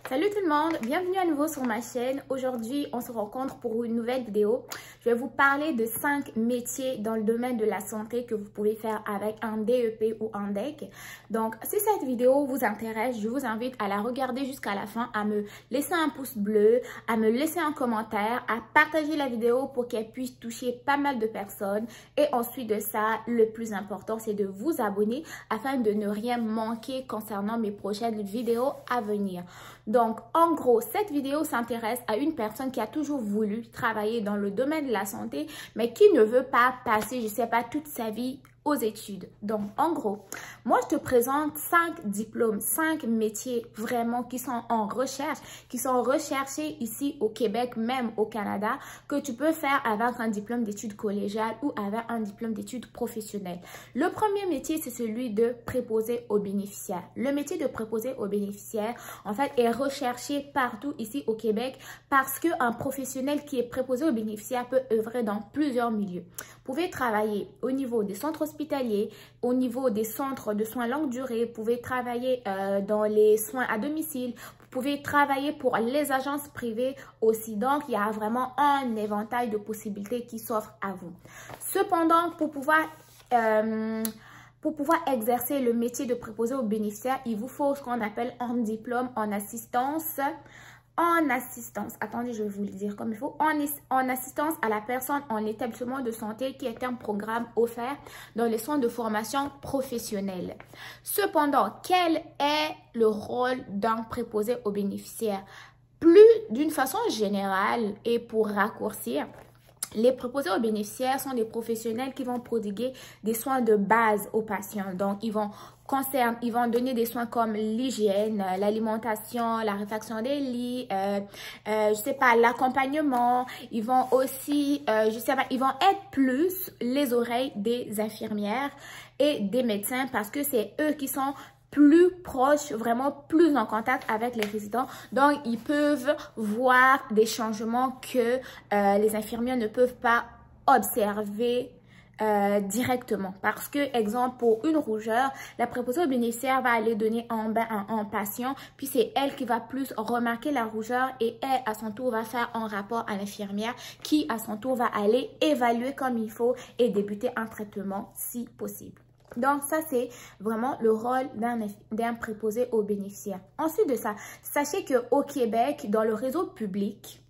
Salut tout le monde, bienvenue à nouveau sur ma chaîne. Aujourd'hui, on se rencontre pour une nouvelle vidéo. Je vais vous parler de 5 métiers dans le domaine de la santé que vous pouvez faire avec un DEP ou un DEC. Donc, si cette vidéo vous intéresse, je vous invite à la regarder jusqu'à la fin, à me laisser un pouce bleu, à me laisser un commentaire, à partager la vidéo pour qu'elle puisse toucher pas mal de personnes. Et ensuite de ça, le plus important, c'est de vous abonner afin de ne rien manquer concernant mes prochaines vidéos à venir. Donc, en gros, cette vidéo s'intéresse à une personne qui a toujours voulu travailler dans le domaine de la santé, mais qui ne veut pas passer, je sais pas, toute sa vie aux études. Donc, en gros, moi, je te présente 5 diplômes, 5 métiers vraiment qui sont en recherche, qui sont recherchés ici au Québec, même au Canada, que tu peux faire avec un diplôme d'études collégiales ou avec un diplôme d'études professionnelles. Le premier métier, c'est celui de préposé aux bénéficiaires. Le métier de préposé aux bénéficiaires, en fait, est recherché partout ici au Québec parce qu'un professionnel qui est préposé aux bénéficiaires peut œuvrer dans plusieurs milieux. Vous pouvez travailler au niveau des centres hospitaliers, au niveau des centres de soins longue durée, vous pouvez travailler dans les soins à domicile, vous pouvez travailler pour les agences privées aussi. Donc, il y a vraiment un éventail de possibilités qui s'offrent à vous. Cependant, pour pouvoir exercer le métier de préposé aux bénéficiaires, il vous faut ce qu'on appelle un diplôme en assistance. Attendez, je vais vous le dire comme il faut, en assistance à la personne en établissement de santé, qui est un programme offert dans les centres de formation professionnelle. Cependant, quel est le rôle d'un préposé aux bénéficiaires? Plus d'une façon générale et pour raccourcir, les préposés aux bénéficiaires sont des professionnels qui vont prodiguer des soins de base aux patients. Donc, ils vont donner des soins comme l'hygiène, l'alimentation, la réfaction des lits, je sais pas, l'accompagnement. Ils vont aussi, je sais pas, ils vont être plus les oreilles des infirmières et des médecins parce que c'est eux qui sont plus proches, vraiment plus en contact avec les résidents. Donc, ils peuvent voir des changements que les infirmières ne peuvent pas observer directement. Parce que, exemple, pour une rougeur, la préposée aux bénéficiaires va aller donner un bain à un patient, puis c'est elle qui va plus remarquer la rougeur et elle, à son tour, va faire un rapport à l'infirmière qui, à son tour, va aller évaluer comme il faut et débuter un traitement si possible. Donc, ça, c'est vraiment le rôle d'un préposé aux bénéficiaires. Ensuite de ça, sachez qu'au Québec, dans le réseau public,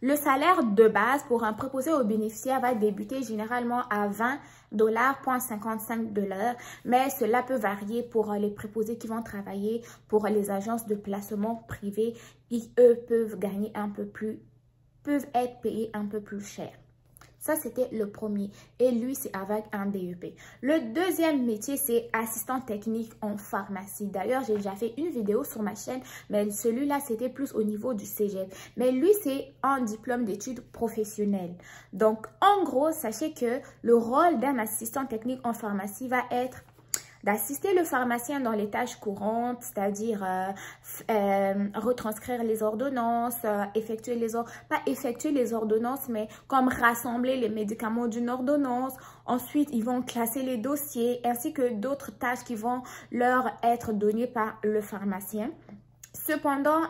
le salaire de base pour un préposé aux bénéficiaires va débuter généralement à 20,55 $, mais cela peut varier pour les préposés qui vont travailler pour les agences de placement privées. Eux peuvent gagner un peu plus, peuvent être payés un peu plus cher. Ça, c'était le premier. Et lui, c'est avec un DEP. Le deuxième métier, c'est assistant technique en pharmacie. D'ailleurs, j'ai déjà fait une vidéo sur ma chaîne, mais celui-là, c'était plus au niveau du cégep. Mais lui, c'est un diplôme d'études professionnelles. Donc, en gros, sachez que le rôle d'un assistant technique en pharmacie va être d'assister le pharmacien dans les tâches courantes, c'est-à-dire retranscrire les ordonnances, pas effectuer les ordonnances, mais comme rassembler les médicaments d'une ordonnance. Ensuite, ils vont classer les dossiers ainsi que d'autres tâches qui vont leur être données par le pharmacien. Cependant,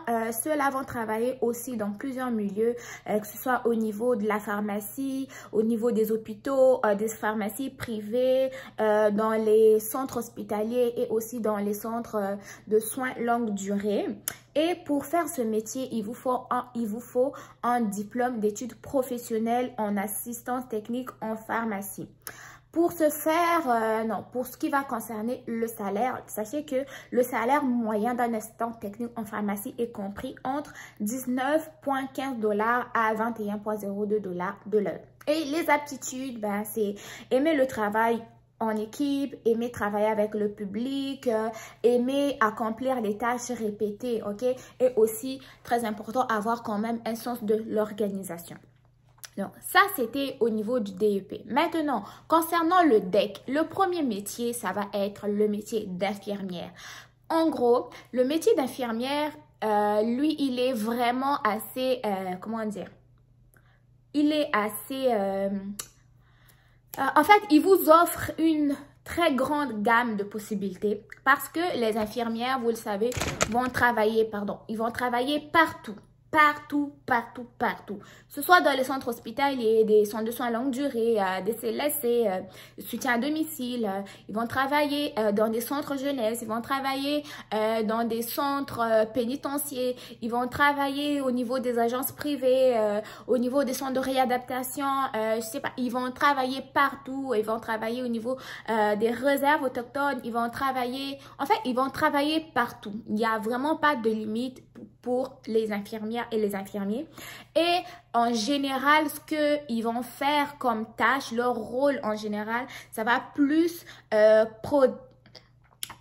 ceux-là vont travailler aussi dans plusieurs milieux, que ce soit au niveau de la pharmacie, au niveau des hôpitaux, des pharmacies privées, dans les centres hospitaliers et aussi dans les centres de soins longue durée. Et pour faire ce métier, il vous faut un diplôme d'études professionnelles en assistance technique en pharmacie. Pour ce faire, pour ce qui va concerner le salaire, sachez que le salaire moyen d'un assistant technique en pharmacie est compris entre 19,15 $ à 21,02 $ de l'heure. Et les aptitudes, c'est aimer le travail en équipe, aimer travailler avec le public, aimer accomplir les tâches répétées, ok? Et aussi, très important, avoir quand même un sens de l'organisation. Donc, ça, c'était au niveau du DEP. Maintenant, concernant le DEC, le premier métier, ça va être le métier d'infirmière. En gros, le métier d'infirmière, lui, il est vraiment assez, comment dire? Il est assez... en fait, il vous offre une très grande gamme de possibilités parce que les infirmières, vous le savez, vont travailler, ils vont travailler partout. Partout. Ce soit dans les centres hospitaliers, des centres de soins à longue durée, des CLSC, soutien à domicile. Ils vont travailler dans des centres jeunesse. Ils vont travailler dans des centres pénitentiaires. Ils vont travailler au niveau des agences privées, au niveau des centres de réadaptation. Je sais pas. Ils vont travailler partout. Ils vont travailler au niveau des réserves autochtones. Ils vont travailler... En fait, ils vont travailler partout. Il n'y a vraiment pas de limite pour les infirmières et les infirmiers. Et en général, ce qu'ils vont faire comme tâche, leur rôle en général, ça va plus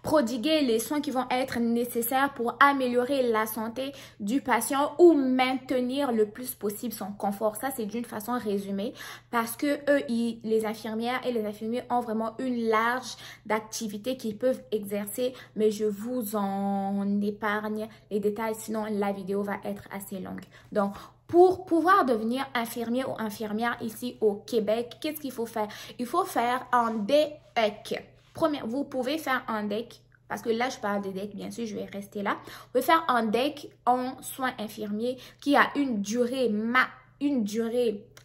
prodiguer les soins qui vont être nécessaires pour améliorer la santé du patient ou maintenir le plus possible son confort. Ça, c'est d'une façon résumée parce que les infirmières et les infirmiers ont vraiment une large d'activités qu'ils peuvent exercer, mais je vous en épargne les détails, sinon la vidéo va être assez longue. Donc, pour pouvoir devenir infirmier ou infirmière ici au Québec, qu'est-ce qu'il faut faire? Il faut faire un DEC. Vous pouvez faire un DEC, parce que là, je parle de DEC, bien sûr, je vais rester là. Vous pouvez faire un DEC en soins infirmiers qui a une durée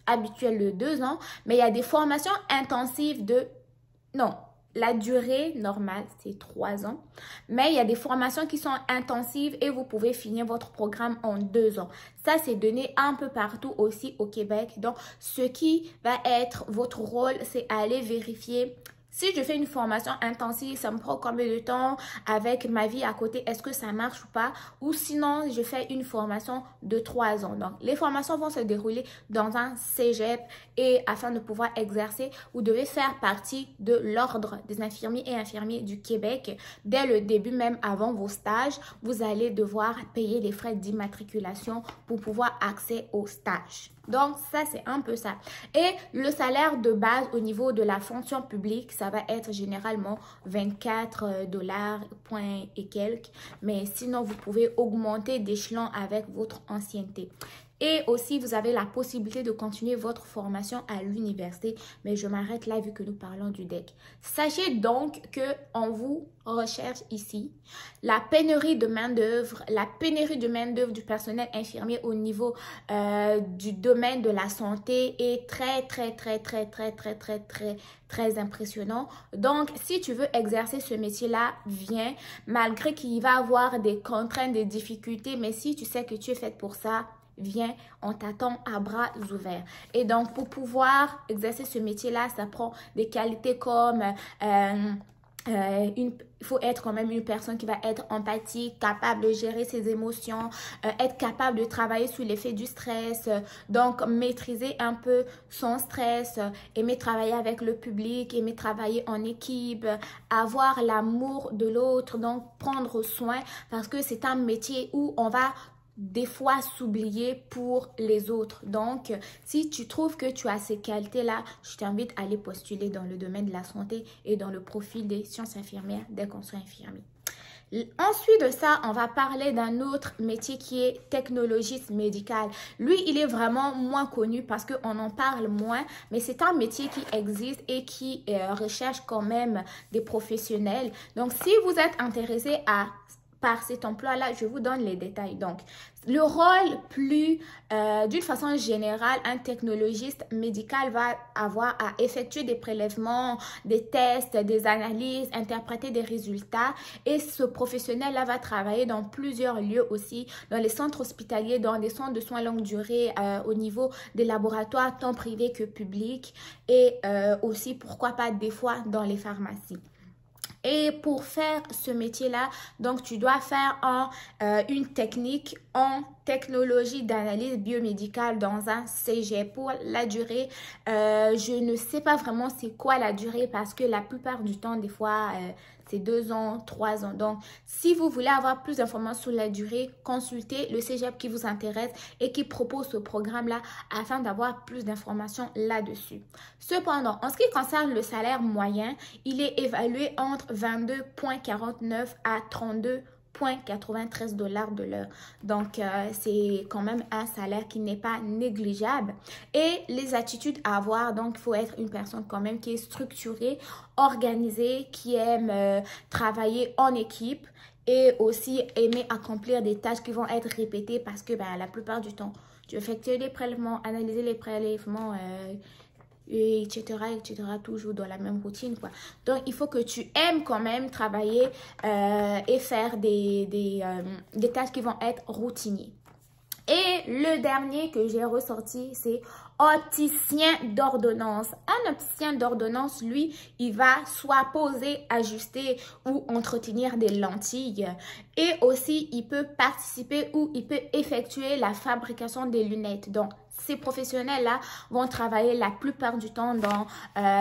habituelle de 2 ans, mais il y a des formations intensives non, la durée normale, c'est 3 ans, mais il y a des formations qui sont intensives et vous pouvez finir votre programme en 2 ans. Ça, c'est donné un peu partout aussi au Québec. Donc, ce qui va être votre rôle, c'est aller vérifier. Si je fais une formation intensive, ça me prend combien de temps avec ma vie à côté? Est-ce que ça marche ou pas? Ou sinon, je fais une formation de 3 ans. Donc, les formations vont se dérouler dans un cégep et afin de pouvoir exercer, vous devez faire partie de l'Ordre des infirmiers et infirmiers du Québec. Dès le début, même avant vos stages, vous allez devoir payer les frais d'immatriculation pour pouvoir accéder au stage. Donc, ça, c'est un peu ça. Et le salaire de base au niveau de la fonction publique, ça va être généralement 24 $ point et quelques. Mais sinon, vous pouvez augmenter d'échelon avec votre ancienneté. Et aussi, vous avez la possibilité de continuer votre formation à l'université. Mais je m'arrête là vu que nous parlons du DEC. Sachez donc qu'on vous recherche ici la pénurie de main-d'œuvre, du personnel infirmier au niveau du domaine de la santé est très impressionnant. Donc, si tu veux exercer ce métier-là, viens, malgré qu'il va avoir des contraintes, des difficultés, mais si tu sais que tu es faite pour ça, viens, on t'attend à bras ouverts. Et donc, pour pouvoir exercer ce métier-là, ça prend des qualités comme... il faut être quand même une personne qui va être empathique, capable de gérer ses émotions, être capable de travailler sous l'effet du stress, donc maîtriser un peu son stress, aimer travailler avec le public, aimer travailler en équipe, avoir l'amour de l'autre, donc prendre soin parce que c'est un métier où on va des fois s'oublier pour les autres. Donc, si tu trouves que tu as ces qualités-là, je t'invite à aller postuler dans le domaine de la santé et dans le profil des sciences infirmières dès qu'on soit infirmier. Ensuite de ça, on va parler d'un autre métier qui est technologiste médical. Lui, il est vraiment moins connu parce qu'on en parle moins, mais c'est un métier qui existe et qui recherche quand même des professionnels. Donc, si vous êtes intéressé par cet emploi-là, je vous donne les détails. Donc, le rôle d'une façon générale, un technologiste médical va avoir à effectuer des prélèvements, des tests, des analyses, interpréter des résultats. Et ce professionnel-là va travailler dans plusieurs lieux aussi, dans les centres hospitaliers, dans des centres de soins longue durée, au niveau des laboratoires, tant privés que publics. Et aussi, pourquoi pas, des fois, dans les pharmacies. Et pour faire ce métier-là, donc tu dois faire une technique en technologie d'analyse biomédicale dans un cégep. Pour la durée, je ne sais pas vraiment c'est quoi la durée parce que la plupart du temps, des fois, c'est 2 ans, 3 ans. Donc, si vous voulez avoir plus d'informations sur la durée, consultez le cégep qui vous intéresse et qui propose ce programme-là afin d'avoir plus d'informations là-dessus. Cependant, en ce qui concerne le salaire moyen, il est évalué entre 22,49 à 32 $2,93 de l'heure. Donc, c'est quand même un salaire qui n'est pas négligeable. Et les attitudes à avoir, donc, il faut être une personne quand même qui est structurée, organisée, qui aime travailler en équipe et aussi aimer accomplir des tâches qui vont être répétées parce que la plupart du temps, tu effectues les prélèvements, analyser les prélèvements, etc., toujours dans la même routine, quoi. Donc, il faut que tu aimes quand même travailler et faire des tâches qui vont être routinières. Et le dernier que j'ai ressorti, c'est opticien d'ordonnance. Un opticien d'ordonnance, lui, il va soit poser, ajuster ou entretenir des lentilles. Et aussi, il peut participer ou il peut effectuer la fabrication des lunettes. Donc, ces professionnels-là vont travailler la plupart du temps dans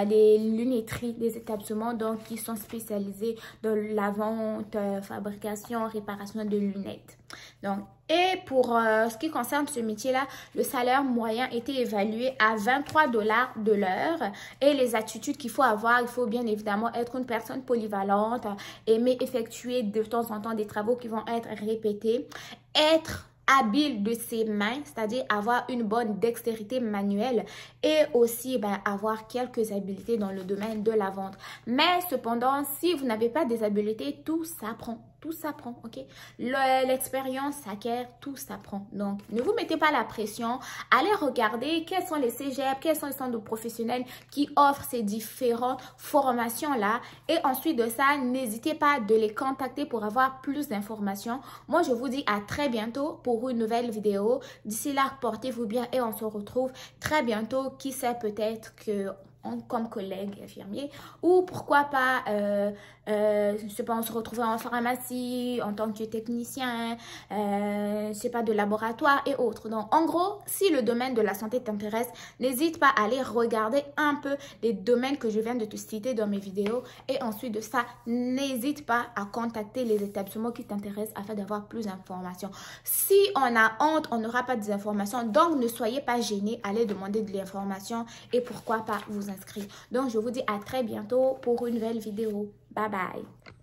les lunetteries des établissements, donc qui sont spécialisés dans la vente, fabrication, réparation de lunettes. Donc, et pour ce qui concerne ce métier-là, le salaire moyen était évalué à $23 de l'heure. Et les attitudes qu'il faut avoir, il faut bien évidemment être une personne polyvalente, aimer effectuer de temps en temps des travaux qui vont être répétés, être habile de ses mains, c'est-à-dire avoir une bonne dextérité manuelle et aussi avoir quelques habiletés dans le domaine de la vente. Mais cependant, si vous n'avez pas des habiletés, tout s'apprend. Tout s'apprend, ok? L'expérience s'acquiert, tout s'apprend. Donc, ne vous mettez pas la pression. Allez regarder quels sont les cégep, quels sont les centres professionnels qui offrent ces différentes formations-là. Et ensuite de ça, n'hésitez pas de les contacter pour avoir plus d'informations. Moi, je vous dis à très bientôt pour une nouvelle vidéo. D'ici là, portez-vous bien et on se retrouve très bientôt. Qui sait, peut-être que comme collègue infirmier ou pourquoi pas je sais pas, on se retrouver en pharmacie en tant que technicien, je sais pas, de laboratoire et autres. Donc en gros, si le domaine de la santé t'intéresse, n'hésite pas à aller regarder un peu les domaines que je viens de te citer dans mes vidéos et ensuite de ça, n'hésite pas à contacter les établissements qui t'intéressent afin d'avoir plus d'informations. Si on a honte, on n'aura pas des informations, donc ne soyez pas gênés, allez demander de l'information et pourquoi pas vous inscrire. Donc, je vous dis à très bientôt pour une nouvelle vidéo. Bye bye.